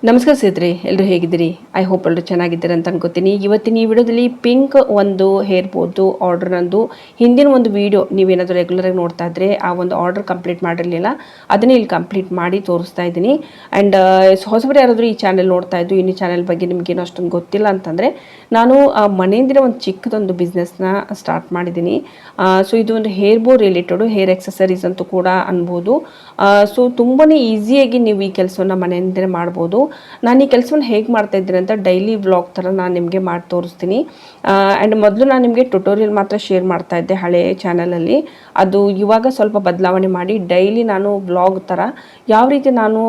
ನಮಸ್ಕಾರ ಸ್ನೇಹಿತರೆ, ಎಲ್ಲರೂ ಹೇಗಿದ್ದೀರಿ? ಐ ಹೋಪ್ ಎಲ್ಲರೂ ಚೆನ್ನಾಗಿದ್ದೀರಿ ಅಂತ ಅನ್ಕೋತೀನಿ. ಇವತ್ತಿನ ಈ ವಿಡಿಯೋದಲ್ಲಿ ಪಿಂಕ್ ಒಂದು ಹೇರ್ ಬೋದು ಆರ್ಡರ್ ನಂದು ಹಿಂದಿನ ಒಂದು ವಿಡಿಯೋ ನೀವೇನಾದರೂ ರೆಗ್ಯುಲರಾಗಿ ನೋಡ್ತಾ ಇದ್ರೆ ಆ ಒಂದು ಆರ್ಡರ್ ಕಂಪ್ಲೀಟ್ ಮಾಡಿರಲಿಲ್ಲ, ಅದನ್ನೇ ಇಲ್ಲಿ ಕಂಪ್ಲೀಟ್ ಮಾಡಿ ತೋರಿಸ್ತಾ ಇದ್ದೀನಿ. ಆ್ಯಂಡ್ ಹೊಸಬರು ಯಾರಾದರೂ ಈ ಚಾನೆಲ್ ನೋಡ್ತಾ ಇದ್ದು ಇನ್ನು ಚಾನೆಲ್ ಬಗ್ಗೆ ನಿಮಗೇನು ಅಷ್ಟೊಂದು ಗೊತ್ತಿಲ್ಲ ಅಂತಂದರೆ, ನಾನು ಮನೆಯಿಂದಿನ ಒಂದು ಚಿಕ್ಕದೊಂದು ಬಿಸ್ನೆಸ್ನ ಸ್ಟಾರ್ಟ್ ಮಾಡಿದ್ದೀನಿ. ಸೊ ಇದು ಒಂದು ಹೇರ್ ಬೋ ರಿಲೇಟೆಡು, ಹೇರ್ ಎಕ್ಸಸರೀಸ್ ಅಂತೂ ಕೂಡ ಅನ್ಬೋದು. ಸೊ ತುಂಬಾ ಈಸಿಯಾಗಿ ನೀವು ಈ ಕೆಲಸವನ್ನು ಮನೆಯಿಂದಲೇ ಮಾಡ್ಬೋದು. ನಾನು ಈ ಕೆಲಸವನ್ನು ಹೇಗೆ ಮಾಡ್ತಾ ಇದ್ದೀನಿ ಅಂತ ಡೈಲಿ ವ್ಲಾಗ್ ಥರ ನಾನು ನಿಮಗೆ ಮಾಡಿ ತೋರಿಸ್ತೀನಿ. ಆ್ಯಂಡ್ ಮೊದಲು ನಾನು ನಿಮಗೆ ಟ್ಯುಟೋರಿಯಲ್ ಮಾತ್ರ ಶೇರ್ ಮಾಡ್ತಾ ಇದ್ದೆ ಹಳೆ ಚಾನಲಲ್ಲಿ. ಅದು ಇವಾಗ ಸ್ವಲ್ಪ ಬದಲಾವಣೆ ಮಾಡಿ ಡೈಲಿ ನಾನು ವ್ಲಾಗ್ ಥರ ಯಾವ ರೀತಿ ನಾನು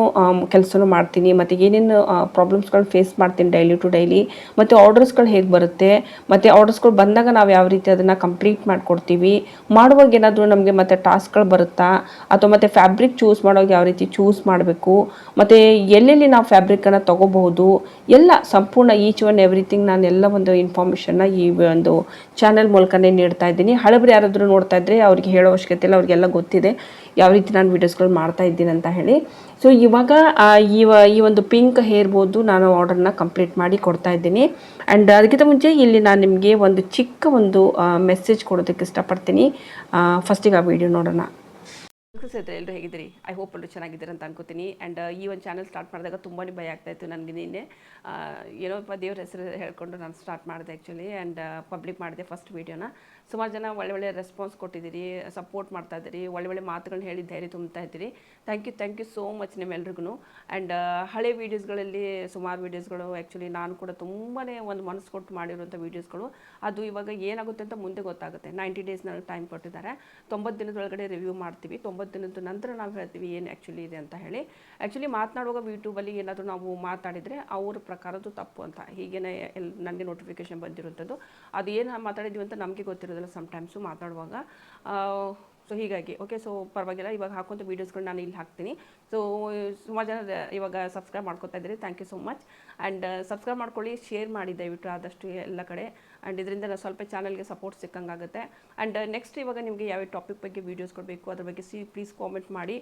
ಕೆಲಸನ ಮಾಡ್ತೀನಿ, ಮತ್ತು ಏನೇನು ಪ್ರಾಬ್ಲಮ್ಸ್ಗಳನ್ನ ಫೇಸ್ ಮಾಡ್ತೀನಿ ಡೈಲಿ ಟು ಡೈಲಿ, ಮತ್ತು ಆರ್ಡರ್ಸ್ಗಳು ಹೇಗೆ ಬರುತ್ತೆ, ಮತ್ತು ಆರ್ಡರ್ಸ್ಗಳು ಬಂದಾಗ ನಾವು ಯಾವ ರೀತಿ ಅದನ್ನು ಕಂಪ್ಲೀಟ್ ಮಾಡಿಕೊಡ್ತೀವಿ, ಮಾಡುವಾಗ ಏನಾದರೂ ನಮಗೆ ಮತ್ತು ಟಾಸ್ಕ್ಗಳು ಬರುತ್ತಾ, ಅಥವಾ ಮತ್ತು ಫ್ಯಾಬ್ರಿಕ್ ಚೂಸ್ ಮಾಡುವಾಗ ಯಾವ ರೀತಿ ಚೂಸ್ ಮಾಡಬೇಕು, ಮತ್ತು ಎಲ್ಲೆಲ್ಲಿ ನಾವು ಫ್ಯಾಬ್ರಿಕನ್ನು ತಗೋಬಹುದು, ಎಲ್ಲ ಸಂಪೂರ್ಣ ಈಚ್ ಒನ್ ಎವ್ರಿಥಿಂಗ್ ನಾನು ಎಲ್ಲ ಒಂದು ಇನ್ಫಾರ್ಮೇಷನ್ನ ಈ ಒಂದು ಚಾನಲ್ ಮೂಲಕನೇ ನೀಡ್ತಾ ಇದ್ದೀನಿ. ಹಳಬರು ಯಾರಾದರೂ ನೋಡ್ತಾ ಇದ್ದರೆ ಅವ್ರಿಗೆ ಹೇಳೋ ಅವಶ್ಯಕತೆ ಇಲ್ಲ, ಅವ್ರಿಗೆಲ್ಲ ಗೊತ್ತಿದೆ ಯಾವ ರೀತಿ ನಾನು ವೀಡಿಯೋಸ್ಗಳು ಮಾಡ್ತಾ ಇದ್ದೀನಿ ಅಂತ ಹೇಳಿ. ಸೊ ಇವಾಗ ಈ ಒಂದು ಪಿಂಕ್ ಹೇರ್ ಬೋದು ನಾನು ಆರ್ಡರ್ನ ಕಂಪ್ಲೀಟ್ ಮಾಡಿ ಕೊಡ್ತಾ ಇದ್ದೀನಿ. ಆ್ಯಂಡ್ ಅದಕ್ಕಿಂತ ಮುಂಚೆ ಇಲ್ಲಿ ನಾನು ನಿಮಗೆ ಒಂದು ಚಿಕ್ಕ ಒಂದು ಮೆಸೇಜ್ ಕೊಡೋದಕ್ಕೆ ಇಷ್ಟಪಡ್ತೀನಿ. ಫಸ್ಟಿಗೆ ಆ ವಿಡಿಯೋ ನೋಡೋಣ. ಸ್ನೇಹಿತರೆ, ಎಲ್ಲರೂ ಹೇಗಿದ್ದೀರಿ? ಐ ಹೋಪ್ ಎಲ್ಲರೂ ಚೆನ್ನಾಗಿದ್ದೀರಿ ಅಂತ ಅನ್ಕೋತೀನಿ. ಆ್ಯಂಡ್ ಈ ಒಂದು ಚಾನಲ್ ಸ್ಟಾರ್ಟ್ ಮಾಡಿದಾಗ ತುಂಬಾ ಭಯ ಆಗ್ತಾಯಿತ್ತು ನನಗೆ. ನಿನ್ನೆ ಏನೋಪ್ಪ ದೇವ್ರ ಹೆಸರು ಹೇಳ್ಕೊಂಡು ನಾನು ಸ್ಟಾರ್ಟ್ ಮಾಡಿದೆ ಆ್ಯಕ್ಚುಲಿ. ಆ್ಯಂಡ್ ಪಬ್ಲಿಕ್ ಮಾಡಿದೆ ಫಸ್ಟ್ ವೀಡಿಯೋನ. ಸುಮಾರು ಜನ ಒಳ್ಳೆ ರೆಸ್ಪಾನ್ಸ್ ಕೊಟ್ಟಿದ್ದೀರಿ, ಸಪೋರ್ಟ್ ಮಾಡ್ತಾ ಇದ್ದೀರಿ, ಒಳ್ಳೆ ಮಾತುಗಳನ್ನ ಹೇಳಿ ಧೈರ್ಯ ತುಂಬ್ತಾ ಇದ್ದೀರಿ. ಥ್ಯಾಂಕ್ ಯು ಸೋ ಮಚ್ ನಿಮ್ಮೆಲ್ರಿಗೂ. ಆ್ಯಂಡ್ ಹಳೆ ವೀಡಿಯೋಸ್ಗಳಲ್ಲಿ ಸುಮಾರು ವೀಡಿಯೋಸ್ಗಳು ಆ್ಯಕ್ಚುಲಿ ನಾನು ಕೂಡ ತುಂಬಾ ಒಂದು ಮನಸ್ಸು ಕೊಟ್ಟು ಮಾಡಿರುವಂಥ ವೀಡಿಯೋಸ್ಗಳು. ಅದು ಇವಾಗ ಏನಾಗುತ್ತೆ ಅಂತ ಮುಂದೆ ಗೊತ್ತಾಗುತ್ತೆ. 90 ಡೇಸ್ ನನಗೆ ಟೈಮ್ ಕೊಟ್ಟಿದ್ದಾರೆ. 90 ದಿನದೊಳಗಡೆ ರಿವ್ಯೂ ಮಾಡ್ತೀವಿ. 90 ದಿನದ ನಂತರ ನಾವು ಹೇಳ್ತೀವಿ ಏನು ಆ್ಯಕ್ಚುಲಿ ಇದೆ ಅಂತ ಹೇಳಿ. ಆ್ಯಕ್ಚುಲಿ ಮಾತನಾಡುವಾಗ ಯೂಟ್ಯೂಬಲ್ಲಿ ಏನಾದರೂ ನಾವು ಮಾತಾಡಿದರೆ ಅವ್ರ ಪ್ರಕಾರದ್ದು ತಪ್ಪು ಅಂತ ಹೀಗೇನೆ ನನಗೆ ನೋಟಿಫಿಕೇಶನ್ ಬಂದಿರುವಂಥದ್ದು. ಅದು ಏನು ಮಾತಾಡಿದ್ವಿ ಅಂತ ನಮಗೆ ಗೊತ್ತಿರೋದಿಲ್ಲ ಸಮ್ಟೈಮ್ಸು ಮಾತಾಡುವಾಗ. ಸೊ ಹೀಗಾಗಿ ಓಕೆ, ಸೊ ಪರವಾಗಿಲ್ಲ, ಇವಾಗ ಹಾಕುವಂಥ ವೀಡಿಯೋಸ್ಗಳು ನಾನು ಇಲ್ಲಿ ಹಾಕ್ತೀನಿ. ಸೊ ಸುಮಾರು ಜನ ಇವಾಗ ಸಬ್ಸ್ಕ್ರೈಬ್ ಮಾಡ್ಕೊತಾ ಇದ್ದೀರಿ, thank you so much. And subscribe ಮಾಡ್ಕೊಳ್ಳಿ, ಶೇರ್ ಮಾಡಿ ದಯವಿಟ್ಟು ಆದಷ್ಟು ಎಲ್ಲ ಕಡೆ. ಆ್ಯಂಡ್ ಇದರಿಂದ ನಾನು ಸ್ವಲ್ಪ ಚಾನಲ್ಗೆ ಸಪೋರ್ಟ್ ಸಿಕ್ಕಂಗಾಗುತ್ತೆ. ಆ್ಯಂಡ್ ನೆಕ್ಸ್ಟ್ ಇವಾಗ ನಿಮಗೆ ಯಾವ ಟಾಪಿಕ್ ಬಗ್ಗೆ ವೀಡಿಯೋಸ್ ಕೊಡಬೇಕು ಅದ್ರ ಬಗ್ಗೆ ಪ್ಲೀಸ್ ಕಾಮೆಂಟ್ ಮಾಡಿ.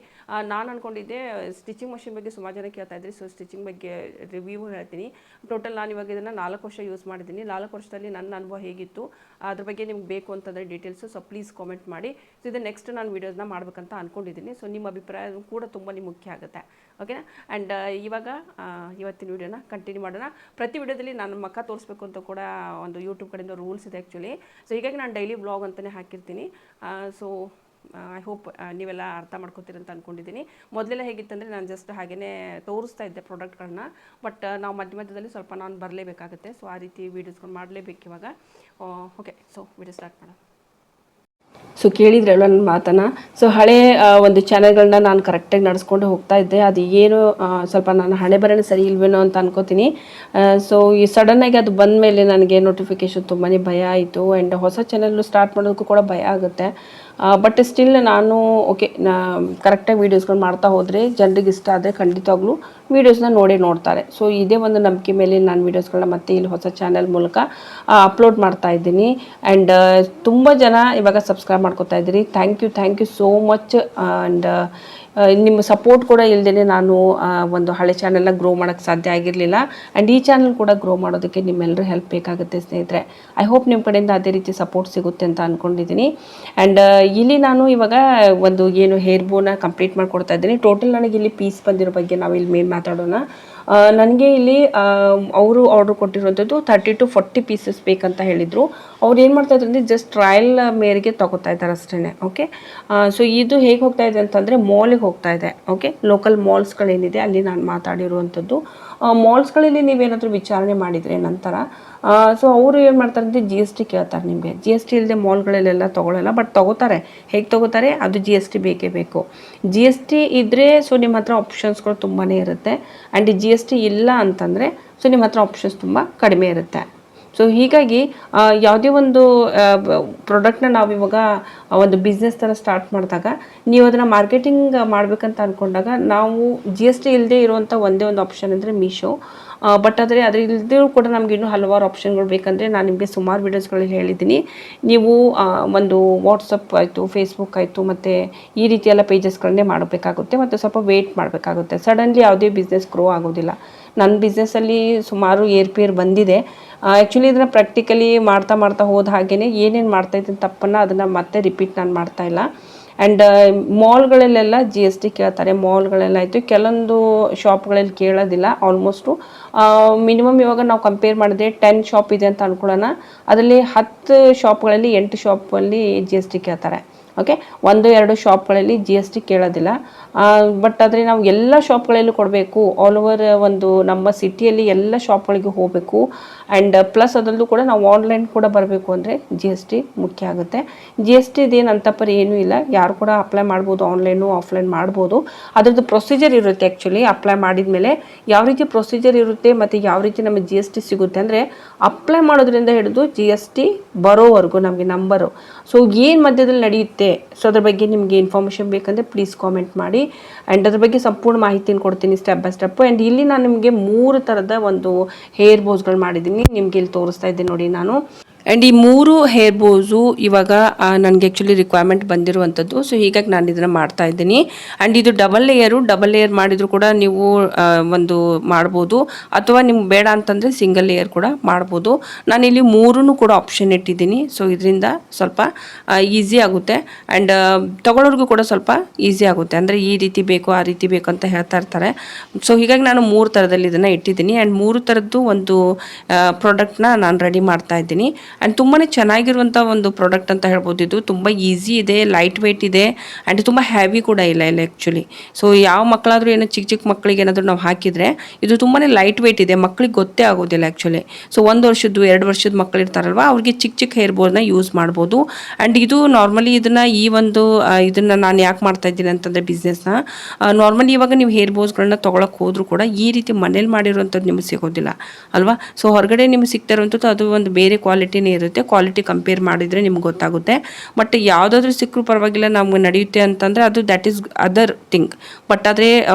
ನಾನು ಅಂದ್ಕೊಂಡಿದ್ದೆ ಸ್ಟಿಚಿಂಗ್ ಮಷಿನ್ ಬಗ್ಗೆ ಸುಮಾರು ಜನ ಕೇಳ್ತಾ ಇದ್ರಿ. ಸೊ ಸ್ಟಿಚಿಂಗ್ ಬಗ್ಗೆ ರಿವ್ಯೂ ಹೇಳ್ತೀನಿ. ಟೋಟಲ್ ನಾನು ಇವಾಗ ಇದನ್ನು 4 ವರ್ಷ ಯೂಸ್ ಮಾಡಿದ್ದೀನಿ. 4 ವರ್ಷದಲ್ಲಿ ನನ್ನ ಅನುಭವ ಹೇಗಿತ್ತು ಅದ್ರ ಬಗ್ಗೆ ನಿಮ್ಗೆ ಬೇಕು ಅಂತಂದರೆ ಡೀಟೇಲ್ಸು. ಸೊ ಪ್ಲೀಸ್ ಕಾಮೆಂಟ್ ಮಾಡಿ. ಸೊ ಇದು ನೆಕ್ಸ್ಟ್ ನಾನು ವೀಡಿಯೋಸ್ನ ಮಾಡ್ಬೇಕಂತ ಅಂದ್ಕೊಂಡಿದ್ದೀನಿ. ಸೊ ನಿಮ್ಮ ಅಭಿಪ್ರಾಯ ಕೂಡ ತುಂಬ ಮುಖ್ಯ ಆಗುತ್ತೆ, ಓಕೆನಾ. ಆ್ಯಂಡ್ ಇವಾಗ ಇವತ್ತಿನ ವೀಡಿಯೋನ ಕಂಟಿನ್ಯೂ ಮಾಡೋಣ. ಪ್ರತಿ ವಿಡಿಯೋದಲ್ಲಿ ನಾನು ಮಕ್ಕ ತೋರಿಸ್ಬೇಕು ಅಂತ ಕೂಡ ಒಂದು ಯೂಟ್ಯೂಬ್ ಕಡೆಯಿಂದ ರೂಲ್ಸ್ ಇದೆ ಆ್ಯಕ್ಚುಲಿ. ಸೊ ಹೀಗಾಗಿ ನಾನು ಡೈಲಿ ವ್ಲಾಗ್ ಅಂತಲೇ ಹಾಕಿರ್ತೀನಿ. ಸೊ ಐ ಹೋಪ್ ನೀವೆಲ್ಲ ಅರ್ಥ ಮಾಡ್ಕೊತೀರಿ ಅಂತ ಅಂದ್ಕೊಂಡಿದ್ದೀನಿ. ಮೊದಲೆಲ್ಲ ಹೇಗಿತ್ತಂದರೆ ನಾನು ಜಸ್ಟ್ ಹಾಗೇ ತೋರಿಸ್ತಾ ಇದ್ದೆ ಪ್ರಾಡಕ್ಟ್ಗಳನ್ನ. ಬಟ್ ನಾವು ಮಧ್ಯದಲ್ಲಿ ಸ್ವಲ್ಪ ನಾನು ಬರಲೇಬೇಕಾಗುತ್ತೆ. ಸೊ ಆ ರೀತಿ ವೀಡಿಯೋಸ್ಗಳು ಮಾಡಲೇಬೇಕು ಇವಾಗ. ಓಕೆ, ಸೊ ವಿಡಿಯೋ ಸ್ಟಾರ್ಟ್ ಮಾಡೋಣ. ಸೊ ಕೇಳಿದ್ರಲ್ಲ ನನ್ನ ಮಾತನ್ನು. ಸೊ ಹಳೆ ಒಂದು ಚಾನೆಲ್ಗಳನ್ನ ನಾನು ಕರೆಕ್ಟಾಗಿ ನಡೆಸ್ಕೊಂಡು ಹೋಗ್ತಾ ಇದ್ದೆ. ಅದು ಏನು ಸ್ವಲ್ಪ ನಾನು ಹಣೆ ಬರೋಣ ಸರಿ ಇಲ್ವೇನೋ ಅಂತ ಅನ್ಕೋತೀನಿ. ಸೊ ಈ ಸಡನ್ನಾಗಿ ಅದು ಬಂದ ಮೇಲೆ ನನಗೆ ನೋಟಿಫಿಕೇಷನ್ ತುಂಬಾ ಭಯ ಆಯಿತು. ಆ್ಯಂಡ್ ಹೊಸ ಚಾನೆಲ್ಲು ಸ್ಟಾರ್ಟ್ ಮಾಡೋದಕ್ಕೂ ಕೂಡ ಭಯ ಆಗುತ್ತೆ. ಬಟ್ ಸ್ಟಿಲ್ ನಾನು ಓಕೆ, ಕರೆಕ್ಟಾಗಿ ವೀಡಿಯೋಸ್ಗಳು ಮಾಡ್ತಾ ಹೋದರೆ ಜನರಿಗೆ ಇಷ್ಟ ಆದರೆ ಖಂಡಿತವಾಗ್ಲೂ ವೀಡಿಯೋಸ್ನ ನೋಡ್ತಾರೆ. ಸೊ ಇದೇ ಒಂದು ನಂಬಿಕೆ ಮೇಲೆ ನಾನು ವೀಡಿಯೋಸ್ಗಳನ್ನ ಮತ್ತೆ ಇಲ್ಲಿ ಹೊಸ ಚಾನೆಲ್ ಮೂಲಕ ಅಪ್ಲೋಡ್ ಮಾಡ್ತಾ ಇದ್ದೀನಿ. ಆ್ಯಂಡ್ ತುಂಬ ಜನ ಇವಾಗ ಸಬ್ಸ್ಕ್ರೈಬ್ ಮಾಡ್ಕೊತಾ ಇದ್ದೀರಿ. Thank you so much. And ನಿಮ್ಮ ಸಪೋರ್ಟ್ ಕೂಡ ಇಲ್ಲದೇ ನಾನು ಒಂದು ಹಳೆ ಚಾನೆಲ್ನ ಗ್ರೋ ಮಾಡೋಕ್ಕೆ ಸಾಧ್ಯ ಆಗಿರಲಿಲ್ಲ. ಆ್ಯಂಡ್ ಈ ಚಾನಲ್ ಕೂಡ ಗ್ರೋ ಮಾಡೋದಕ್ಕೆ ನಿಮ್ಮೆಲ್ಲರೂ ಹೆಲ್ಪ್ ಬೇಕಾಗುತ್ತೆ ಸ್ನೇಹಿತರೆ. ಐ ಹೋಪ್ ನಿಮ್ಮ ಕಡೆಯಿಂದ ಅದೇ ರೀತಿ ಸಪೋರ್ಟ್ ಸಿಗುತ್ತೆ ಅಂತ ಅಂದ್ಕೊಂಡಿದ್ದೀನಿ. ಆ್ಯಂಡ್ ಇಲ್ಲಿ ನಾನು ಇವಾಗ ಒಂದು ಏನು ಹೇರ್ ಬೋನ ಕಂಪ್ಲೀಟ್ ಮಾಡಿಕೊಡ್ತಾ ಇದ್ದೀನಿ. ಟೋಟಲ್ ನನಗೆ ಇಲ್ಲಿ ಪೀಸ್ ಬಂದಿರೋ ಬಗ್ಗೆ ನಾವು ಇಲ್ಲಿ ಮೇನ್ ಮಾತಾಡೋಣ. ನನಗೆ ಇಲ್ಲಿ ಅವರು ಆರ್ಡ್ರ್ ಕೊಟ್ಟಿರುವಂಥದ್ದು 30 to 40 ಪೀಸಸ್ ಬೇಕಂತ ಹೇಳಿದರು. ಅವ್ರು ಏನು ಮಾಡ್ತಾಯಿದ್ರು ಅಂದರೆ ಜಸ್ಟ್ ಟ್ರಯಲ್ ಮೇರೆಗೆ ತೊಗೋತಾ ಇದ್ದಾರೆ ಅಷ್ಟೇ. ಓಕೆ, ಸೊ ಇದು ಹೇಗೆ ಹೋಗ್ತಾ ಇದೆ ಅಂತಂದರೆ ಮಾಲಿಗೆ ಹೋಗ್ತಾ ಇದೆ. ಓಕೆ, ಲೋಕಲ್ ಮಾಲ್ಸ್ಗಳೇನಿದೆ ಅಲ್ಲಿ ನಾನು ಮಾತಾಡಿರುವಂಥದ್ದು. ಮಾಲ್ಸ್ಗಳಲ್ಲಿ ನೀವೇನಾದರೂ ವಿಚಾರಣೆ ಮಾಡಿದರೆ ನಂತರ ಸೊ ಅವರು ಏನು ಮಾಡ್ತಾರೆ ಅಂದರೆ GST ಕೇಳ್ತಾರೆ. ನಿಮಗೆ GST ಇಲ್ಲದೆ ಮಾಲ್ಗಳಲ್ಲೆಲ್ಲ ತೊಗೊಳ್ಳಲ್ಲ. ಬಟ್ ತೊಗೋತಾರೆ. ಹೇಗೆ ತೊಗೋತಾರೆ? ಅದು GST ಬೇಕೇ ಬೇಕು. GST ಇದ್ದರೆ ಸೊ ನಿಮ್ಮ ಹತ್ರ ಆಪ್ಷನ್ಸ್ಗಳು ತುಂಬಾ ಇರುತ್ತೆ. ಆ್ಯಂಡ್ GST ಇಲ್ಲ ಅಂತಂದರೆ ಸೊ ನಿಮ್ಮ ಹತ್ರ ಆಪ್ಷನ್ಸ್ ತುಂಬ ಕಡಿಮೆ ಇರುತ್ತೆ. ಸೊ ಹೀಗಾಗಿ ಯಾವುದೇ ಒಂದು ಪ್ರಾಡಕ್ಟ್ನ ನಾವಿವಾಗ ಒಂದು ಬಿಸ್ನೆಸ್ ಥರ ಸ್ಟಾರ್ಟ್ ಮಾಡಿದಾಗ ನೀವು ಅದನ್ನು ಮಾರ್ಕೆಟಿಂಗ್ ಮಾಡಬೇಕಂತ ಅಂದ್ಕೊಂಡಾಗ ನಾವು GST ಇಲ್ಲದೆ ಇರುವಂಥ ಒಂದೇ ಒಂದು ಆಪ್ಷನ್ ಅಂದರೆ ಮೀಶೋ. ಬಟ್ ಆದರೆ ಅದ್ರ ಇಲ್ಲದೇ ಕೂಡ ನಮ್ಗೆ ಇನ್ನೂ ಹಲವಾರು ಆಪ್ಷನ್ಗಳು ಬೇಕಂದರೆ ನಾನು ನಿಮಗೆ ಸುಮಾರು ವೀಡಿಯೋಸ್ಗಳಲ್ಲಿ ಹೇಳಿದ್ದೀನಿ. ನೀವು ಒಂದು ವಾಟ್ಸಪ್ ಆಯಿತು, ಫೇಸ್ಬುಕ್ ಆಯಿತು, ಮತ್ತು ಈ ರೀತಿಯೆಲ್ಲ ಪೇಜಸ್ಗಳನ್ನೇ ಮಾಡಬೇಕಾಗುತ್ತೆ. ಮತ್ತು ಸ್ವಲ್ಪ ವೆಯ್ಟ್ ಮಾಡಬೇಕಾಗುತ್ತೆ. ಸಡನ್ಲಿ ಯಾವುದೇ ಬಿಸ್ನೆಸ್ ಗ್ರೋ ಆಗೋದಿಲ್ಲ. ನನ್ನ ಬಿಸ್ನೆಸ್ಸಲ್ಲಿ ಸುಮಾರು ಏರ್ಪೇರು ಬಂದಿದೆ. ಆ್ಯಕ್ಚುಲಿ ಇದನ್ನು ಪ್ರಾಕ್ಟಿಕಲಿ ಮಾಡ್ತಾ ಹೋದ ಹಾಗೆಯೇ ಏನೇನು ಮಾಡ್ತಾಯಿದ್ದೀನಿ ತಪ್ಪನ್ನು ಅದನ್ನು ಮತ್ತೆ ರಿಪೀಟ್ ನಾನು ಮಾಡ್ತಾಯಿಲ್ಲ. ಆ್ಯಂಡ್ ಮಾಲ್ಗಳಲ್ಲೆಲ್ಲ ಜಿ ಎಸ್ ಟಿ ಕೇಳ್ತಾರೆ. ಮಾಲ್ಗಳೆಲ್ಲ ಆಯಿತು, ಕೆಲವೊಂದು ಶಾಪ್ಗಳಲ್ಲಿ ಕೇಳೋದಿಲ್ಲ. ಆಲ್ಮೋಸ್ಟು ಮಿನಿಮಮ್ ಇವಾಗ ನಾವು ಕಂಪೇರ್ ಮಾಡಿದ್ರೆ 10 ಶಾಪ್ ಇದೆ ಅಂತ ಅಂದ್ಕೊಳ್ಳೋಣ, ಅದರಲ್ಲಿ 10 ಶಾಪ್ಗಳಲ್ಲಿ 8 ಶಾಪಲ್ಲಿ ಜಿ ಎಸ್ ಟಿ ಕೇಳ್ತಾರೆ. ಓಕೆ, 1-2 ಶಾಪ್ಗಳಲ್ಲಿ ಜಿ ಎಸ್ ಟಿ ಕೇಳೋದಿಲ್ಲ. ಬಟ್ ಆದರೆ ನಾವು ಎಲ್ಲ ಶಾಪ್ಗಳಲ್ಲೂ ಕೊಡಬೇಕು, ಆಲ್ ಓವರ್ ಒಂದು ನಮ್ಮ ಸಿಟಿಯಲ್ಲಿ ಎಲ್ಲ ಶಾಪ್ಗಳಿಗೆ ಹೋಗಬೇಕು. ಆ್ಯಂಡ್ ಪ್ಲಸ್ ಅದರಲ್ಲೂ ಕೂಡ ನಾವು ಆನ್ಲೈನ್ ಕೂಡ ಬರಬೇಕು ಅಂದರೆ ಜಿ ಎಸ್ ಟಿ ಮುಖ್ಯ ಆಗುತ್ತೆ. ಜಿ ಎಸ್ ಟಿ ಇದೇನು ಅಂತಪರಿ ಏನೂ ಇಲ್ಲ, ಯಾರು ಕೂಡ ಅಪ್ಲೈ ಮಾಡ್ಬೋದು, ಆನ್ಲೈನು ಆಫ್ಲೈನ್ ಮಾಡ್ಬೋದು. ಅದ್ರದ್ದು ಪ್ರೊಸೀಜರ್ ಇರುತ್ತೆ. ಆ್ಯಕ್ಚುಲಿ ಅಪ್ಲೈ ಮಾಡಿದ ಮೇಲೆ ಯಾವ ರೀತಿ ಪ್ರೊಸೀಜರ್ ಇರುತ್ತೆ ಮತ್ತು ಯಾವ ರೀತಿ ನಮಗೆ ಜಿ ಎಸ್ ಟಿ ಸಿಗುತ್ತೆ ಅಂದರೆ, ಅಪ್ಲೈ ಮಾಡೋದ್ರಿಂದ ಹಿಡಿದು ಜಿ ಎಸ್ ಟಿ ಬರೋವರೆಗೂ ನಮಗೆ ನಂಬರು, ಸೊ ಏನು ಮಧ್ಯದಲ್ಲಿ ನಡೆಯುತ್ತೆ, ಸೊ ಅದ್ರ ಬಗ್ಗೆ ನಿಮಗೆ ಇನ್ಫಾರ್ಮೇಷನ್ ಬೇಕಂದರೆ ಪ್ಲೀಸ್ ಕಾಮೆಂಟ್ ಮಾಡಿ. ಆ್ಯಂಡ್ ಅದ್ರ ಬಗ್ಗೆ ಸಂಪೂರ್ಣ ಮಾಹಿತಿನ ಕೊಡ್ತೀನಿ ಸ್ಟೆಪ್ ಬೈ ಸ್ಟೆಪ್ಪು. ಆ್ಯಂಡ್ ಇಲ್ಲಿ ನಾನು ನಿಮಗೆ 3 ಥರದ ಒಂದು ಹೇರ್ ಬೋಸ್ಗಳು ಮಾಡಿದ್ದೀನಿ, ನಿಮಗೆ ಇಲ್ಲಿ ತೋರಿಸ್ತಾ ಇದ್ದೀನಿ ನೋಡಿ ನಾನು. ಆ್ಯಂಡ್ ಈ 3 ಹೇರ್ ಬೋಸು ಇವಾಗ ನನಗೆ ಆ್ಯಕ್ಚುಲಿ ರಿಕ್ವೈರ್ಮೆಂಟ್ ಬಂದಿರುವಂಥದ್ದು. ಸೊ ಹೀಗಾಗಿ ನಾನು ಇದನ್ನು ಮಾಡ್ತಾ ಇದ್ದೀನಿ. ಆ್ಯಂಡ್ ಇದು ಡಬಲ್ ಲೇಯರ್ ಮಾಡಿದರೂ ಕೂಡ ನೀವು ಒಂದು ಮಾಡ್ಬೋದು, ಅಥವಾ ನಿಮ್ಗೆ ಬೇಡ ಅಂತಂದರೆ ಸಿಂಗಲ್ ಲೇಯರ್ ಕೂಡ ಮಾಡ್ಬೋದು. ನಾನಿಲ್ಲಿ 3 ಕೂಡ ಆಪ್ಷನ್ ಇಟ್ಟಿದ್ದೀನಿ. ಸೊ ಇದರಿಂದ ಸ್ವಲ್ಪ ಈಸಿ ಆಗುತ್ತೆ, ಆ್ಯಂಡ್ ತೊಗೊಳೋರ್ಗೂ ಕೂಡ ಸ್ವಲ್ಪ ಈಸಿ ಆಗುತ್ತೆ. ಅಂದರೆ ಈ ರೀತಿ ಬೇಕು ಆ ರೀತಿ ಬೇಕು ಅಂತ ಹೇಳ್ತಾ ಇರ್ತಾರೆ. ಸೊ ಹೀಗಾಗಿ ನಾನು 3 ಥರದಲ್ಲಿ ಇದನ್ನು ಇಟ್ಟಿದ್ದೀನಿ. ಆ್ಯಂಡ್ 3 ಥರದ್ದು ಒಂದು ಪ್ರಾಡಕ್ಟ್ನ ನಾನು ರೆಡಿ ಮಾಡ್ತಾ ಇದ್ದೀನಿ. ಆ್ಯಂಡ್ ತುಂಬಾ ಚೆನ್ನಾಗಿರುವಂಥ ಒಂದು ಪ್ರಾಡಕ್ಟ್ ಅಂತ ಹೇಳ್ಬೋದು. ಇದು ತುಂಬ ಈಸಿ ಇದೆ, ಲೈಟ್ ವೆಯ್ಟ್ ಇದೆ, ಆ್ಯಂಡ್ ತುಂಬ ಹ್ಯಾವಿ ಕೂಡ ಇಲ್ಲ ಆ್ಯಕ್ಚುಲಿ. ಸೊ ಯಾವ ಮಕ್ಕಳಾದರೂ ಏನೋ ಚಿಕ್ಕ ಮಕ್ಕಳಿಗೆ ಏನಾದರೂ ನಾವು ಹಾಕಿದರೆ ಇದು ತುಂಬಾ ಲೈಟ್ ವೆಯ್ಟ್ ಇದೆ, ಮಕ್ಕಳಿಗೆ ಗೊತ್ತೇ ಆಗೋದಿಲ್ಲ ಆ್ಯಕ್ಚುಲಿ. ಸೊ 1 ವರ್ಷದ್ದು 2 ವರ್ಷದ ಮಕ್ಕಳು ಇರ್ತಾರಲ್ವ, ಅವ್ರಿಗೆ ಚಿಕ್ಕ ಹೇರ್ ಬೋರ್ನ ಯೂಸ್ ಮಾಡ್ಬೋದು. ಆ್ಯಂಡ್ ಇದು ನಾರ್ಮಲಿ ಇದನ್ನು ನಾನು ಯಾಕೆ ಮಾಡ್ತಾ ಇದ್ದೀನಿ ಅಂತಂದರೆ ಬಿಸ್ನೆಸ್ನ ನಾರ್ಮಲಿ ಇವಾಗ ನೀವು ಹೇರ್ ಬೋಸ್ಗಳನ್ನ ತೊಗೊಳಕ್ಕೆ ಹೋದರೂ ಕೂಡ ಈ ರೀತಿ ಮನೇಲಿ ಮಾಡಿರುವಂಥದ್ದು ನಿಮಗೆ ಸಿಗೋದಿಲ್ಲ ಅಲ್ವಾ. ಸೊ ಹೊರಗಡೆ ನಿಮಗೆ ಸಿಗ್ತಾ ಇರುವಂಥದ್ದು ಅದು ಒಂದು ಬೇರೆ ಕ್ವಾಲಿಟಿನೇ ಇರುತ್ತೆ. ಕ್ವಾಲಿಟಿ ಕಂಪೇರ್ ಮಾಡಿದರೆ ನಿಮ್ಗೆ ಗೊತ್ತಾಗುತ್ತೆ. ಬಟ್ ಯಾವುದಾದ್ರೂ ಸಿಕ್ಕರೂ ಪರವಾಗಿಲ್ಲ, ನಮ್ಗೆ ನಡೆಯುತ್ತೆ ಅಂತಂದರೆ ಅದು that is other thing. But ಆದರೆ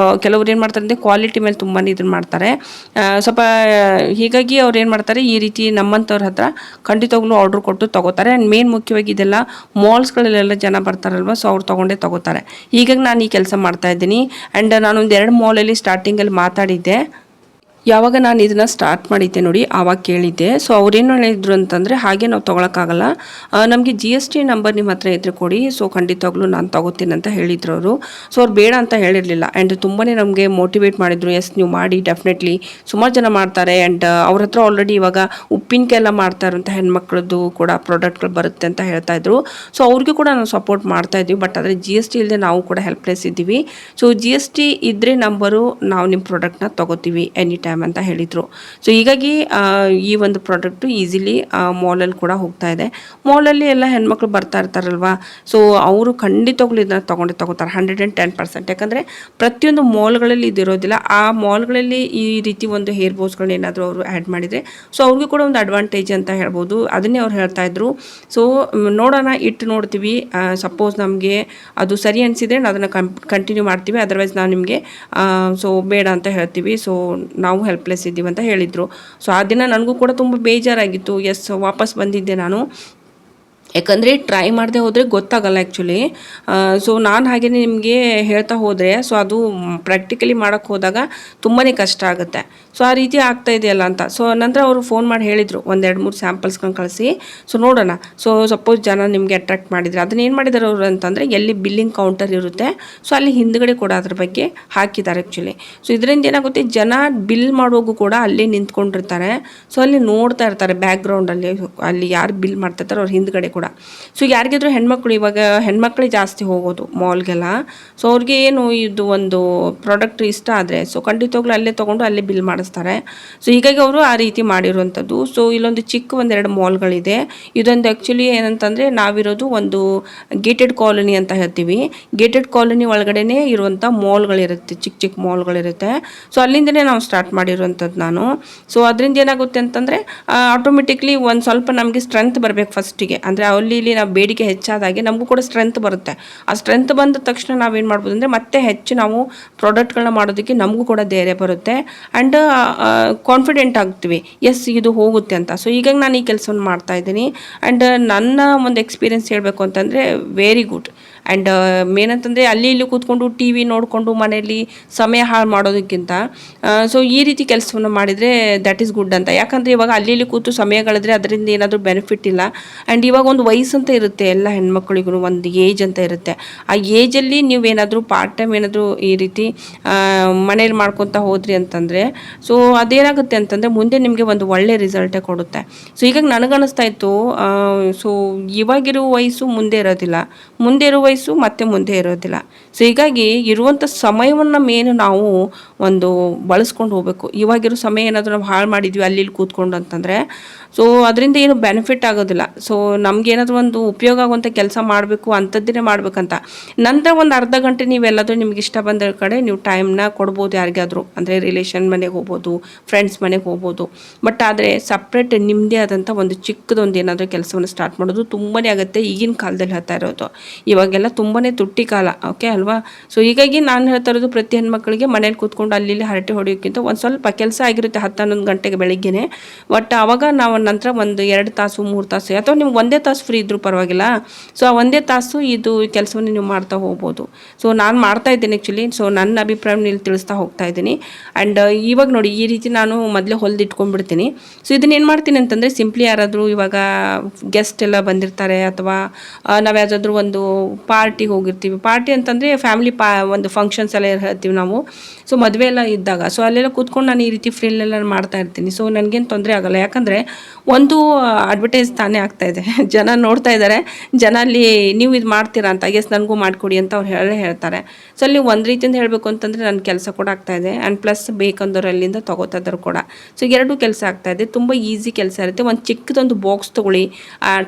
ಕೆಲವ್ರು ಏನು ಮಾಡ್ತಾರೆ ಅಂದರೆ ಕ್ವಾಲಿಟಿ ಮೇಲೆ ತುಂಬಾ ಇದನ್ನು ಮಾಡ್ತಾರೆ ಸ್ವಲ್ಪ. ಹೀಗಾಗಿ ಅವ್ರು ಏನು ಮಾಡ್ತಾರೆ, ಈ ರೀತಿ ನಮ್ಮಂಥವ್ರ ಹತ್ರ ಖಂಡಿತವಾಗ್ಲೂ ಆರ್ಡ್ರ್ ಕೊಟ್ಟು ತೊಗೋತಾರೆ. ಆ್ಯಂಡ್ ಮೇನ್ ಮುಖ್ಯವಾಗಿ ಇದೆಲ್ಲ ಮಾಲ್ಸ್ಗಳಲ್ಲೆಲ್ಲ ಜನ ಬರ್ತಾರಲ್ವ, ಸೊ ಅವ್ರು ತೊಗೋತಾರೆ. ಹೀಗಾಗಿ ನಾನು ಈ ಕೆಲಸ ಮಾಡ್ತಾ ಇದ್ದೀನಿ. ಆ್ಯಂಡ್ ನಾನೊಂದು 2 ಮಾಲಲ್ಲಿ ಸ್ಟಾರ್ಟಿಂಗಲ್ಲಿ ಮಾತಾಡಿದ್ದೆ. ಯಾವಾಗ ನಾನು ಇದನ್ನು ಸ್ಟಾರ್ಟ್ ಮಾಡಿದ್ದೆ ನೋಡಿ, ಆವಾಗ ಕೇಳಿದ್ದೆ. ಸೊ ಅವ್ರೇನು ಹೇಳಿದ್ರು ಅಂತಂದರೆ, ಹಾಗೆ ನಾವು ತೊಗೊಳಕ್ಕಾಗಲ್ಲ, ನಮಗೆ ಜಿ ಎಸ್ ಟಿ ನಂಬರ್ ನಿಮ್ಮ ಹತ್ರ ಇದ್ರೆ ಕೊಡಿ, ಸೊ ಖಂಡಿತವಾಗ್ಲೂ ನಾನು ತೊಗೋತೀನಿ ಅಂತ ಹೇಳಿದ್ರು ಅವರು. ಸೊ ಅವ್ರು ಬೇಡ ಅಂತ ಹೇಳಿರಲಿಲ್ಲ. ಆ್ಯಂಡ್ ತುಂಬಾ ನಮಗೆ ಮೋಟಿವೇಟ್ ಮಾಡಿದರು. ಎಸ್ ನೀವು ಮಾಡಿ, ಡೆಫಿನೆಟ್ಲಿ ಸುಮಾರು ಜನ ಮಾಡ್ತಾರೆ. ಆ್ಯಂಡ್ ಅವ್ರ ಹತ್ರ ಆಲ್ರೆಡಿ ಇವಾಗ ಉಪ್ಪಿನಕಾಯಿ ಎಲ್ಲ ಮಾಡ್ತಾ ಇರುವಂಥ ಹೆಣ್ಮಕ್ಳದ್ದು ಕೂಡ ಪ್ರಾಡಕ್ಟ್ಗಳು ಬರುತ್ತೆ ಅಂತ ಹೇಳ್ತಾ ಇದ್ರು. ಸೊ ಅವ್ರಿಗೂ ಕೂಡ ನಾವು ಸಪೋರ್ಟ್ ಮಾಡ್ತಾ ಇದ್ವಿ. ಬಟ್ ಆದರೆ ಜಿ ಎಸ್ ಟಿ ಇಲ್ಲದೆ ನಾವು ಕೂಡ ಹೆಲ್ಪ್ಲೆಸ್ ಇದ್ದೀವಿ. ಸೊ ಜಿ ಎಸ್ ಟಿ ಇದ್ದರೆ ನಂಬರು ನಾವು ನಿಮ್ಮ ಪ್ರಾಡಕ್ಟ್ನ ತೊಗೋತೀವಿ ಎನಿ ಟೈಮ್ ಅಂತ ಹೇಳಿದರು. ಸೊ ಹೀಗಾಗಿ ಈ ಒಂದು ಪ್ರಾಡಕ್ಟು ಈಸಿಲಿ ಮಾಲಲ್ಲಿ ಕೂಡ ಹೋಗ್ತಾ ಇದೆ. ಮಾಲಲ್ಲಿ ಎಲ್ಲ ಹೆಣ್ಮಕ್ಳು ಬರ್ತಾ ಇರ್ತಾರಲ್ವ, ಸೊ ಅವರು ಖಂಡಿತವಾಗ್ಲೂ ಇದನ್ನು ತೊಗೋತಾರೆ 110%. ಯಾಕಂದರೆ ಪ್ರತಿಯೊಂದು ಮಾಲ್ಗಳಲ್ಲಿ ಇದಿರೋದಿಲ್ಲ. ಆ ಮಾಲ್ಗಳಲ್ಲಿ ಈ ರೀತಿ ಒಂದು ಹೇರ್ ಬೋಸ್ಗಳನ್ನ ಏನಾದರೂ ಅವರು ಆ್ಯಡ್ ಮಾಡಿದರೆ ಸೊ ಅವ್ರಿಗೂ ಕೂಡ ಒಂದು ಅಡ್ವಾಂಟೇಜ್ ಅಂತ ಹೇಳ್ಬೋದು. ಅದನ್ನೇ ಅವ್ರು ಹೇಳ್ತಾ ಇದ್ರು. ಸೊ ನೋಡೋಣ, ಇಟ್ಟು ನೋಡ್ತೀವಿ. ಸಪೋಸ್ ನಮಗೆ ಅದು ಸರಿ ಅನಿಸಿದರೆ ನಾವು ಅದನ್ನು ಕಂಟಿನ್ಯೂ ಮಾಡ್ತೀವಿ, ಅದರ್ವೈಸ್ ನಾವು ನಿಮಗೆ ಸೊ ಬೇಡ ಅಂತ ಹೇಳ್ತೀವಿ. ಸೊ ನಾವು ಹೆಲ್ಪ್ಲೆಸ್ ಇದ್ದೀವಿ ಅಂತ ಹೇಳಿದರು. ಸೊ ಆ ದಿನ ನನಗೂ ಕೂಡ ತುಂಬ ಬೇಜಾರಾಗಿತ್ತು. ಎಸ್, ವಾಪಸ್ ಬಂದಿದ್ದೆ ನಾನು. ಯಾಕಂದರೆ ಟ್ರೈ ಮಾಡದೆ ಹೋದರೆ ಗೊತ್ತಾಗಲ್ಲ ಆ್ಯಕ್ಚುಲಿ. ಸೊ ನಾನು ಹಾಗೇ ನಿಮಗೆ ಹೇಳ್ತಾ ಹೋದರೆ ಸೊ ಅದು ಪ್ರಾಕ್ಟಿಕಲಿ ಮಾಡೋಕ್ಕೆ ಹೋದಾಗ ತುಂಬಾ ಕಷ್ಟ ಆಗುತ್ತೆ. ಸೊ ಆ ರೀತಿ ಆಗ್ತಾ ಇದೆಯಲ್ಲ ಅಂತ. ಸೊ ನಂತರ ಅವರು ಫೋನ್ ಮಾಡಿ ಹೇಳಿದರು, 1-2-3 ಸ್ಯಾಂಪಲ್ಸ್ಕೊಂಡು ಕಳಿಸಿ, ಸೊ ನೋಡೋಣ. ಸೊ ಸಪೋಸ್ ಜನ ನಿಮಗೆ ಅಟ್ರಾಕ್ಟ್ ಮಾಡಿದರೆ ಅದನ್ನೇನು ಮಾಡಿದ್ದಾರೆ ಅವರು ಅಂತಂದರೆ, ಎಲ್ಲಿ ಬಿಲ್ಲಿಂಗ್ ಕೌಂಟರ್ ಇರುತ್ತೆ ಸೊ ಅಲ್ಲಿ ಹಿಂದ್ಗಡೆ ಕೂಡ ಅದ್ರ ಬಗ್ಗೆ ಹಾಕಿದ್ದಾರೆ ಆ್ಯಕ್ಚುಲಿ. ಸೊ ಇದರಿಂದ ಏನಾಗುತ್ತೆ, ಜನ ಬಿಲ್ ಮಾಡುವಾಗೂ ಕೂಡ ಅಲ್ಲೇ ನಿಂತ್ಕೊಂಡಿರ್ತಾರೆ. ಸೊ ಅಲ್ಲಿ ನೋಡ್ತಾ ಇರ್ತಾರೆ ಬ್ಯಾಕ್ಗ್ರೌಂಡಲ್ಲಿ, ಅಲ್ಲಿ ಯಾರು ಬಿಲ್ ಮಾಡ್ತಿರ್ತಾರೆ ಅವ್ರ ಹಿಂದ್ಗಡೆ ಕೂಡ. ಸೊ ಯಾರಿಗಿದ್ರು ಹೆಣ್ಮಕ್ಳು, ಇವಾಗ ಹೆಣ್ಮಕ್ಳೇ ಜಾಸ್ತಿ ಹೋಗೋದು ಮಾಲ್ಗೆಲ್ಲ. ಸೊ ಅವ್ರಿಗೆ ಏನು ಇದು ಒಂದು ಪ್ರಾಡಕ್ಟ್ ಇಷ್ಟ ಆದರೆ ಸೊ ಖಂಡಿತವಾಗ್ಲೂ ಅಲ್ಲೇ ತೊಗೊಂಡು ಅಲ್ಲೇ ಬಿಲ್ ಮಾಡಿಸ್ತಾರೆ. ಸೊ ಹೀಗಾಗಿ ಅವರು ಆ ರೀತಿ ಮಾಡಿರುವಂಥದ್ದು. ಸೊ ಇಲ್ಲೊಂದು ಚಿಕ್ಕ 1-2 ಮಾಲ್ಗಳಿದೆ. ಇದೊಂದು ಆ್ಯಕ್ಚುಲಿ ಏನಂತಂದರೆ, ನಾವಿರೋದು ಒಂದು ಗೇಟೆಡ್ ಕಾಲೋನಿ ಅಂತ ಹೇಳ್ತೀವಿ. ಗೇಟೆಡ್ ಕಾಲೋನಿ ಒಳಗಡೆನೇ ಇರುವಂಥ ಮಾಲ್ಗಳಿರುತ್ತೆ, ಚಿಕ್ಕ ಮಾಲ್ಗಳಿರುತ್ತೆ. ಸೊ ಅಲ್ಲಿಂದನೇ ನಾವು ಸ್ಟಾರ್ಟ್ ಮಾಡಿರುವಂಥದ್ದು ನಾನು. ಸೊ ಅದರಿಂದ ಏನಾಗುತ್ತೆ ಅಂತಂದರೆ, ಆಟೋಮೆಟಿಕ್ಲಿ ಒಂದು ಸ್ವಲ್ಪ ನಮಗೆ ಸ್ಟ್ರೆಂತ್ ಬರಬೇಕು ಫಸ್ಟಿಗೆ. ಅಂದರೆ ಇಲ್ಲಿ ನಾವು ಬೇಡಿಕೆ ಹೆಚ್ಚಾದಾಗೆ ನಮಗೂ ಕೂಡ ಸ್ಟ್ರೆಂತ್ ಬರುತ್ತೆ. ಆ ಸ್ಟ್ರೆಂತ್ ಬಂದ ತಕ್ಷಣ ನಾವೇನು ಮಾಡ್ಬೋದು ಅಂದರೆ, ಮತ್ತೆ ಹೆಚ್ಚು ನಾವು ಪ್ರಾಡಕ್ಟ್ಗಳನ್ನ ಮಾಡೋದಕ್ಕೆ ನಮಗೂ ಕೂಡ ಧೈರ್ಯ ಬರುತ್ತೆ. ಆ್ಯಂಡ್ ಕಾನ್ಫಿಡೆಂಟ್ ಆಗ್ತೀವಿ, ಎಸ್ ಇದು ಹೋಗುತ್ತೆ ಅಂತ. ಸೊ ಹೀಗಾಗಿ ನಾನು ಈ ಕೆಲಸವನ್ನು ಮಾಡ್ತಾ ಇದ್ದೀನಿ. ಆ್ಯಂಡ್ ನನ್ನ ಒಂದು ಎಕ್ಸ್ಪೀರಿಯೆನ್ಸ್ ಹೇಳಬೇಕು ಅಂತಂದರೆ ವೆರಿ ಗುಡ್. ಆ್ಯಂಡ್ ಮೇನ್ ಅಂತಂದರೆ ಅಲ್ಲಿ ಇಲ್ಲಿ ಕೂತ್ಕೊಂಡು ಟಿ ವಿ ನೋಡಿಕೊಂಡು ಮನೆಯಲ್ಲಿ ಸಮಯ ಹಾಳು ಮಾಡೋದಕ್ಕಿಂತ ಸೊ ಈ ರೀತಿ ಕೆಲಸವನ್ನು ಮಾಡಿದರೆ ದಟ್ ಈಸ್ ಗುಡ್ ಅಂತ. ಯಾಕಂದರೆ ಇವಾಗ ಅಲ್ಲಿ ಇಲ್ಲಿ ಕೂತು ಸಮಯ ಕಳೆದ್ರೆ ಅದರಿಂದ ಏನಾದರೂ ಬೆನಿಫಿಟ್ ಇಲ್ಲ. ಆ್ಯಂಡ್ ಇವಾಗ ಒಂದು ವಯಸ್ಸು ಅಂತ ಇರುತ್ತೆ ಎಲ್ಲ ಹೆಣ್ಮಕ್ಳಿಗೂ, ಒಂದು ಏಜ್ ಅಂತ ಇರುತ್ತೆ. ಆ ಏಜಲ್ಲಿ ನೀವೇನಾದರೂ ಪಾರ್ಟ್ ಟೈಮ್ ಏನಾದರೂ ಈ ರೀತಿ ಮನೇಲಿ ಮಾಡ್ಕೊತಾ ಹೋದ್ರಿ ಅಂತಂದರೆ ಸೊ ಅದೇನಾಗುತ್ತೆ ಅಂತಂದರೆ ಮುಂದೆ ನಿಮಗೆ ಒಂದು ಒಳ್ಳೆ ರಿಸಲ್ಟೇ ಕೊಡುತ್ತೆ. ಸೊ ಹೀಗಾಗಿ ನನಗನ್ನಿಸ್ತಾ ಇತ್ತು ಸೊ ಇವಾಗಿರೋ ವಯಸ್ಸು ಮುಂದೆ ಇರೋದಿಲ್ಲ, ಮುಂದೆ ಇರೋ ವಯಸ್ಸು ಮತ್ತೆ ಮುಂದೆ ಇರೋದಿಲ್ಲ. ಸೊ ಹೀಗಾಗಿ ಇರುವಂಥ ಸಮಯವನ್ನು ಮೇನ್ ನಾವು ಒಂದು ಬಳಸ್ಕೊಂಡು ಹೋಗಬೇಕು. ಇವಾಗಿರೋ ಸಮಯ ಏನಾದರೂ ನಾವು ಹಾಳು ಮಾಡಿದ್ವಿ ಅಲ್ಲಿ ಇಲ್ಲಿ ಕೂತ್ಕೊಂಡು ಅಂತಂದರೆ ಸೊ ಅದರಿಂದ ಏನು ಬೆನಿಫಿಟ್ ಆಗೋದಿಲ್ಲ. ಸೊ ನಮಗೇನಾದರೂ ಒಂದು ಉಪಯೋಗ ಆಗುವಂಥ ಕೆಲಸ ಮಾಡಬೇಕು ಅಂಥದ್ದೇ ಮಾಡಬೇಕಂತ. ನಂತರ ಒಂದು ಅರ್ಧ ಗಂಟೆ ನೀವೆಲ್ಲದರೂ ನಿಮ್ಗೆ ಇಷ್ಟ ಬಂದ ಕಡೆ ನೀವು ಟೈಮ್ನ ಕೊಡ್ಬೋದು ಯಾರಿಗಾದರೂ, ಅಂದರೆ ರಿಲೇಷನ್ ಮನೆಗೆ ಹೋಗ್ಬೋದು, ಫ್ರೆಂಡ್ಸ್ ಮನೆಗೆ ಹೋಗ್ಬೋದು. ಬಟ್ ಆದರೆ ಸಪ್ರೇಟ್ ನಿಮ್ಮದೇ ಆದಂಥ ಒಂದು ಚಿಕ್ಕದೊಂದು ಏನಾದರೂ ಕೆಲಸವನ್ನು ಸ್ಟಾರ್ಟ್ ಮಾಡೋದು ತುಂಬಾ ಆಗುತ್ತೆ ಈಗಿನ ಕಾಲದಲ್ಲಿ ಹೇಳ್ತಾ ಇರೋದು. ಇವಾಗೆಲ್ಲ ತುಂಬಾ ತುಟ್ಟಿ ಕಾಲ, ಓಕೆ ಅಲ್ವಾ? ಸೊ ಹೀಗಾಗಿ ನಾನು ಹೇಳ್ತಾ ಇರೋದು ಪ್ರತಿ ಹೆಣ್ಮಕ್ಳಿಗೆ ಮನೇಲಿ ಕೂತ್ಕೊಂಡು ಅಲ್ಲಿ ಹರಟೆ ಹೊಡೆಯೋಕ್ಕಿಂತ ಒಂದು ಸ್ವಲ್ಪ ಕೆಲಸ ಆಗಿರುತ್ತೆ 10-11 ಗಂಟೆಗೆ ಬೆಳಿಗ್ಗೆನೆ. ಬಟ್ ಆವಾಗ ನಾವು ನಂತರ ಒಂದು 2 ತಾಸು 3 ತಾಸು ಅಥವಾ ನಿಮ್ಗೆ ಒಂದೇ ತಾಸು ಫ್ರೀ ಇದ್ರೂ ಪರವಾಗಿಲ್ಲ. ಸೊ ಆ ಒಂದೇ ತಾಸು ಇದು ಕೆಲಸವನ್ನು ನೀವು ಮಾಡ್ತಾ ಹೋಗ್ಬೋದು. ಸೊ ನಾನು ಮಾಡ್ತಾ ಇದ್ದೀನಿ ಆ್ಯಕ್ಚುಲಿ. ಸೊ ನನ್ನ ಅಭಿಪ್ರಾಯನ ಇಲ್ಲಿ ತಿಳಿಸ್ತಾ ಹೋಗ್ತಾ ಇದ್ದೀನಿ. ಆ್ಯಂಡ್ ಇವಾಗ ನೋಡಿ ಈ ರೀತಿ ನಾನು ಮೊದಲೇ ಹೊಲಿದಿಟ್ಕೊಂಡ್ಬಿಡ್ತೀನಿ. ಸೊ ಇದನ್ನ ಏನು ಮಾಡ್ತೀನಿ ಅಂತಂದರೆ ಸಿಂಪ್ಲಿ ಯಾರಾದರೂ ಇವಾಗ ಗೆಸ್ಟ್ ಎಲ್ಲ ಬಂದಿರ್ತಾರೆ ಅಥವಾ ನಾವು ಯಾವುದಾದ್ರೂ ಒಂದು ಪಾರ್ಟಿಗೆ ಹೋಗಿರ್ತೀವಿ. ಪಾರ್ಟಿ ಅಂತಂದರೆ ಫ್ಯಾಮಿಲಿ ಒಂದು ಫಂಕ್ಷನ್ಸ್ ಎಲ್ಲ ಹೇಳ್ತೀವಿ ನಾವು. ಸೊ ಮದುವೆ ಎಲ್ಲ ಇದ್ದಾಗ ಸೊ ಅಲ್ಲೆಲ್ಲ ಕೂತ್ಕೊಂಡು ನಾನು ಈ ರೀತಿ ಫ್ರಿಲ್ಲೆಲ್ಲ ಮಾಡ್ತಾ ಇರ್ತೀನಿ. ಸೊ ನನಗೇನು ತೊಂದರೆ ಆಗೋಲ್ಲ. ಯಾಕಂದರೆ ಒಂದು ಅಡ್ವರ್ಟೈಸ್ ತಾನೇ ಆಗ್ತಾಯಿದೆ, ಜನ ನೋಡ್ತಾ ಇದ್ದಾರೆ, ಜನ ಅಲ್ಲಿ ನೀವು ಇದು ಮಾಡ್ತೀರಾ ಅಂತ ನನಗೂ ಮಾಡಿಕೊಡಿ ಅಂತ ಅವ್ರು ಹೇಳ್ತಾರೆ. ಸೊ ಅಲ್ಲಿ ಒಂದು ರೀತಿಯಿಂದ ಹೇಳಬೇಕು ಅಂತಂದರೆ ನನ್ನ ಕೆಲಸ ಕೂಡ ಆಗ್ತಾಯಿದೆ ಆ್ಯಂಡ್ ಪ್ಲಸ್ ಬೇಕಂದವ್ರು ಅಲ್ಲಿಂದ ತೊಗೋತಾ ಇದ್ದಾರೆ ಕೂಡ. ಸೊ ಎರಡೂ ಕೆಲಸ ಆಗ್ತಾಯಿದೆ, ತುಂಬ ಈಸಿ ಕೆಲಸ ಇರುತ್ತೆ. ಒಂದು ಚಿಕ್ಕದೊಂದು ಬಾಕ್ಸ್ ತೊಗೊಳ್ಳಿ,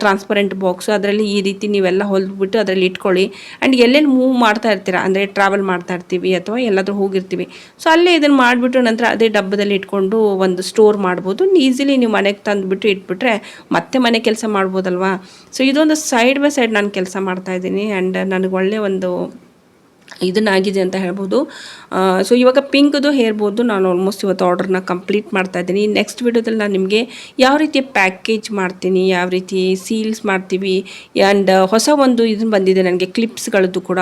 ಟ್ರಾನ್ಸ್ಪರೆಂಟ್ ಬಾಕ್ಸು, ಅದರಲ್ಲಿ ಈ ರೀತಿ ನೀವೆಲ್ಲ ಹೊಲಿದ್ಬಿಟ್ಟು ಅದರಲ್ಲಿ ಇಟ್ಕೊಳ್ಳಿ. ಆ್ಯಂಡ್ ಎಲ್ಲೆಲ್ಲಿ ಮೂವ್ ಮಾಡ್ತಾ ಇರ್ತೀರಾ, ಅಂದರೆ ಟ್ರಾವೆಲ್ ಮಾಡ್ತಾ ಇರ್ತೀವಿ ಅಥವಾ ಎಲ್ಲಾದರೂ ಹೋಗಿರ್ತೀವಿ, ಸೊ ಅಲ್ಲೇ ಇದನ್ನು ಮಾಡಿಬಿಟ್ಟು ನಂತರ ಅದೇ ಡಬ್ಬದಲ್ಲಿ ಇಟ್ಕೊಂಡು ಒಂದು ಸ್ಟೋರ್ ಮಾಡ್ಬೋದು. ಈಸಿಲಿ ನೀವು ಮನೆಗೆ ತಂದುಬಿಟ್ಟು ಇಟ್ಬಿಟ್ರೆ ಮತ್ತೆ ಮನೆ ಕೆಲಸ ಮಾಡ್ಬೋದಲ್ವಾ. ಸೊ ಇದೊಂದು ಸೈಡ್ ಬೈ ಸೈಡ್ ನಾನು ಕೆಲಸ ಮಾಡ್ತಾಯಿದ್ದೀನಿ ಆ್ಯಂಡ್ ನನಗೆ ಒಳ್ಳೆ ಒಂದು ಇದನ್ನಾಗಿದೆ ಅಂತ ಹೇಳ್ಬೋದು. ಸೊ ಇವಾಗ ಪಿಂಕ್ದು ಹೇರ್ಬೋದು ನಾನು ಆಲ್ಮೋಸ್ಟ್ ಇವತ್ತು ಆರ್ಡ್ರನ್ನ ಕಂಪ್ಲೀಟ್ ಮಾಡ್ತಾ ಇದ್ದೀನಿ. ನೆಕ್ಸ್ಟ್ ವಿಡಿಯೋದಲ್ಲಿ ನಾನು ನಿಮಗೆ ಯಾವ ರೀತಿ ಪ್ಯಾಕೇಜ್ ಮಾಡ್ತೀನಿ, ಯಾವ ರೀತಿ ಸೀಲ್ಸ್ ಮಾಡ್ತೀವಿ ಆ್ಯಂಡ್ ಹೊಸ ಒಂದು ಇದನ್ನು ಬಂದಿದೆ ನನಗೆ ಕ್ಲಿಪ್ಸ್ಗಳದ್ದು ಕೂಡ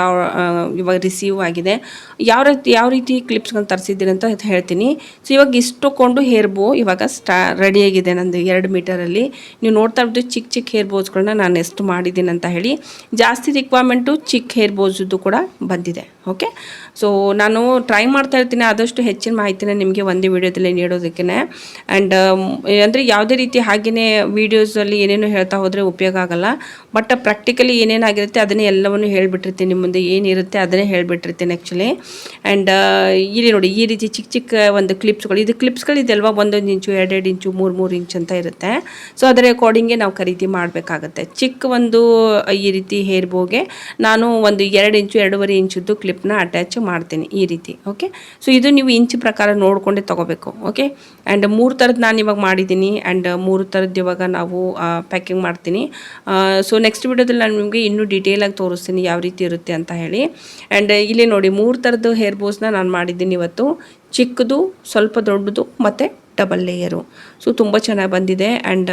ಇವಾಗ ರಿಸೀವ್ ಆಗಿದೆ. ಯಾವ ರೀತಿ ಕ್ಲಿಪ್ಸ್ಗಳನ್ನ ತರಿಸಿದ್ದೀನಿ ಅಂತ ಹೇಳ್ತೀನಿ. ಸೊ ಇವಾಗ ಇಷ್ಟು ತೊಗೊಂಡು ಹೇರ್ಬೋ ಇವಾಗ ರೆಡಿಯಾಗಿದೆ ನಂದು 2 ಮೀಟರಲ್ಲಿ. ನೀವು ನೋಡ್ತಾ ಇರ್ಬೋದು ಚಿಕ್ಕ ಚಿಕ್ಕ ಹೇರ್ ಬೋಸ್ಗಳನ್ನ ನಾನು ಎಷ್ಟು ಮಾಡಿದ್ದೀನಿ ಅಂತ ಹೇಳಿ. ಜಾಸ್ತಿ ರಿಕ್ವೈರ್ಮೆಂಟು ಚಿಕ್ಕ ಹೇರ್ ಬೋಸ್ದು ಕೂಡ ಬಂದಿದೆ. ಓಕೆ, ಸೊ ನಾನು ಟ್ರೈ ಮಾಡ್ತಾ ಇರ್ತೀನಿ ಆದಷ್ಟು ಹೆಚ್ಚಿನ ಮಾಹಿತಿನ ನಿಮಗೆ ಒಂದೇ ವಿಡಿಯೋದಲ್ಲಿ ನೀಡೋದಕ್ಕೆ. ಆ್ಯಂಡ್ ಅಂದರೆ ಯಾವುದೇ ರೀತಿ ಹಾಗೆಯೇ ವೀಡಿಯೋಸಲ್ಲಿ ಏನೇನು ಹೇಳ್ತಾ ಹೋದರೆ ಉಪಯೋಗ ಆಗೋಲ್ಲ. ಬಟ್ ಪ್ರಾಕ್ಟಿಕಲಿ ಏನೇನಾಗಿರುತ್ತೆ ಅದನ್ನೇ ಎಲ್ಲವನ್ನು ಹೇಳಿಬಿಟ್ಟಿರ್ತೀನಿ, ನಿಮ್ಮ ಮುಂದೆ ಏನಿರುತ್ತೆ ಅದನ್ನೇ ಹೇಳಿಬಿಟ್ಟಿರ್ತೀನಿ ಆ್ಯಕ್ಚುಲಿ. ಆ್ಯಂಡ್ ಇಲ್ಲಿ ನೋಡಿ ಈ ರೀತಿ ಚಿಕ್ಕ ಚಿಕ್ಕ ಒಂದು ಕ್ಲಿಪ್ಸ್ಗಳು, ಇದು ಕ್ಲಿಪ್ಸ್ಗಳಿದೆಲ್ವ 1 ಇಂಚು 2 ಇಂಚು 3 ಇಂಚು ಅಂತ ಇರುತ್ತೆ. ಸೊ ಅದರ ಅಕಾರ್ಡಿಂಗೆ ನಾವು ಖರೀದಿ ಮಾಡಬೇಕಾಗತ್ತೆ. ಚಿಕ್ಕ ಒಂದು ಈ ರೀತಿ ಹೇರ್ ಬೋಗೆ ನಾನು ಒಂದು 2 ಇಂಚು 2.5 ಇಂಚದ್ದು ಕ್ಲಿಪ್ನ ಅಟ್ಯಾಚ್ ಮಾಡ್ತೀನಿ ಈ ರೀತಿ. ಓಕೆ, ಸೊ ಇದು ನೀವು ಇಂಚ್ ಪ್ರಕಾರ ನೋಡಿಕೊಂಡೇ ತೊಗೋಬೇಕು. ಓಕೆ, ಆ್ಯಂಡ್ 3 ಥರದ್ದು ನಾನು ಇವಾಗ ಮಾಡಿದ್ದೀನಿ ಆ್ಯಂಡ್ 3 ಥರದ್ದು ಇವಾಗ ನಾವು ಪ್ಯಾಕಿಂಗ್ ಮಾಡ್ತೀನಿ. ಸೊ ನೆಕ್ಸ್ಟ್ ವಿಡಿಯೋದಲ್ಲಿ ನಾನು ನಿಮಗೆ ಇನ್ನೂ ಡೀಟೇಲಾಗಿ ತೋರಿಸ್ತೀನಿ ಯಾವ ರೀತಿ ಇರುತ್ತೆ ಅಂತ ಹೇಳಿ. ಆ್ಯಂಡ್ ಇಲ್ಲಿ ನೋಡಿ 3 ಥರದ್ದು ಹೇರ್ ಬೋಸ್ನ ನಾನು ಮಾಡಿದ್ದೀನಿ ಇವತ್ತು. ಚಿಕ್ಕದು, ಸ್ವಲ್ಪ ದೊಡ್ಡದು ಮತ್ತು ಡಬಲ್ ಲೇಯರು. ಸೊ ತುಂಬ ಚೆನ್ನಾಗಿ ಬಂದಿದೆ ಆ್ಯಂಡ್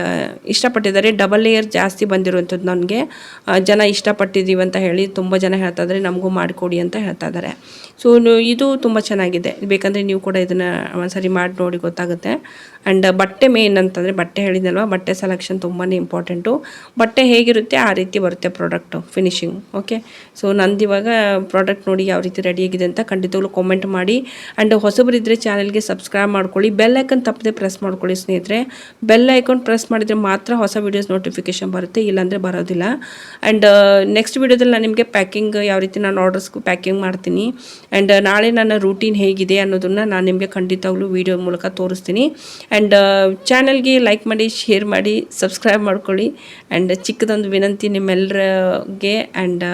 ಇಷ್ಟಪಟ್ಟಿದ್ದಾರೆ. ಡಬಲ್ ಲೇಯರ್ ಜಾಸ್ತಿ ಬಂದಿರುವಂಥದ್ದು ನನಗೆ ಜನ ಇಷ್ಟಪಟ್ಟಿದ್ದೀವಿ ಅಂತ ಹೇಳಿ ತುಂಬ ಜನ ಹೇಳ್ತಾ ಇದ್ದಾರೆ, ನಮಗೂ ಮಾಡಿಕೊಡಿ ಅಂತ ಹೇಳ್ತಾ ಇದ್ದಾರೆ. ಸೊ ಇದು ತುಂಬ ಚೆನ್ನಾಗಿದೆ, ಬೇಕಂದರೆ ನೀವು ಕೂಡ ಇದನ್ನು ಒಂದ್ಸರಿ ಮಾಡಿ ನೋಡಿ ಗೊತ್ತಾಗುತ್ತೆ. ಆ್ಯಂಡ್ ಬಟ್ಟೆ ಮೇನ್ ಅಂತಂದರೆ ಬಟ್ಟೆ ಹೇಳಿದ್ನಲ್ವ, ಬಟ್ಟೆ ಸೆಲೆಕ್ಷನ್ ತುಂಬಾ ಇಂಪಾರ್ಟೆಂಟು. ಬಟ್ಟೆ ಹೇಗಿರುತ್ತೆ ಆ ರೀತಿ ಬರುತ್ತೆ ಪ್ರಾಡಕ್ಟು ಫಿನಿಶಿಂಗ್. ಓಕೆ, ಸೊ ನಂದು ಇವಾಗ ಪ್ರಾಡಕ್ಟ್ ನೋಡಿ ಯಾವ ರೀತಿ ರೆಡಿಯಾಗಿದೆ ಅಂತ ಖಂಡಿತವಾಗ್ಲೂ ಕಾಮೆಂಟ್ ಮಾಡಿ. ಆ್ಯಂಡ್ ಹೊಸಬರಿದ್ದರೆ ಚಾನಲ್ಗೆ ಸಬ್ಸ್ಕ್ರೈಬ್ ಮಾಡ್ಕೊಳ್ಳಿ, ಬೆಲ್ ಐಕನ್ ತಪ್ಪದೆ ಪ್ರೆಸ್ ಮಾಡ್ಕೊಳ್ಳಿ ಸ್ನೇಹಿತರೆ. ಬೆಲ್ ಐಕಾನ್ ಪ್ರೆಸ್ ಮಾಡಿದರೆ ಮಾತ್ರ ಹೊಸ ವೀಡಿಯೋಸ್ ನೋಟಿಫಿಕೇಶನ್ ಬರುತ್ತೆ, ಇಲ್ಲಾಂದರೆ ಬರೋದಿಲ್ಲ. ಆ್ಯಂಡ್ ನೆಕ್ಸ್ಟ್ ವೀಡಿಯೋದಲ್ಲಿ ನಾನು ನಿಮಗೆ ಪ್ಯಾಕಿಂಗ್ ಯಾವ ರೀತಿ ನಾನು ಆರ್ಡರ್ಸ್ಗೂ ಪ್ಯಾಕಿಂಗ್ ಮಾಡ್ತೀನಿ ಆ್ಯಂಡ್ ನಾಳೆ ನನ್ನ ರೂಟೀನ್ ಹೇಗಿದೆ ಅನ್ನೋದನ್ನು ನಾನು ನಿಮಗೆ ಖಂಡಿತವಾಗ್ಲೂ ವೀಡಿಯೋ ಮೂಲಕ ತೋರಿಸ್ತೀನಿ. ಆ್ಯಂಡ್ ಚಾನಲ್ಗೆ ಲೈಕ್ ಮಾಡಿ, ಶೇರ್ ಮಾಡಿ, ಸಬ್ಸ್ಕ್ರೈಬ್ ಮಾಡ್ಕೊಳ್ಳಿ. ಆ್ಯಂಡ್ ಚಿಕ್ಕದೊಂದು ವಿನಂತಿ ನಿಮ್ಮೆಲ್ಲರಿಗೆ. ಆ್ಯಂಡ್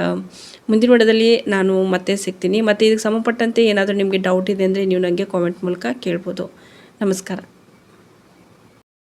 ಮುಂದಿನ ವಿಡಿಯೋದಲ್ಲಿ ನಾನು ಮತ್ತೆ ಸಿಗ್ತೀನಿ. ಮತ್ತು ಇದಕ್ಕೆ ಸಂಬಂಧಪಟ್ಟಂತೆ ಏನಾದರೂ ನಿಮಗೆ ಡೌಟ್ ಇದೆ ಅಂದರೆ ನೀವು ನನಗೆ ಕಾಮೆಂಟ್ ಮೂಲಕ ಕೇಳ್ಬೋದು. ನಮಸ್ಕಾರ.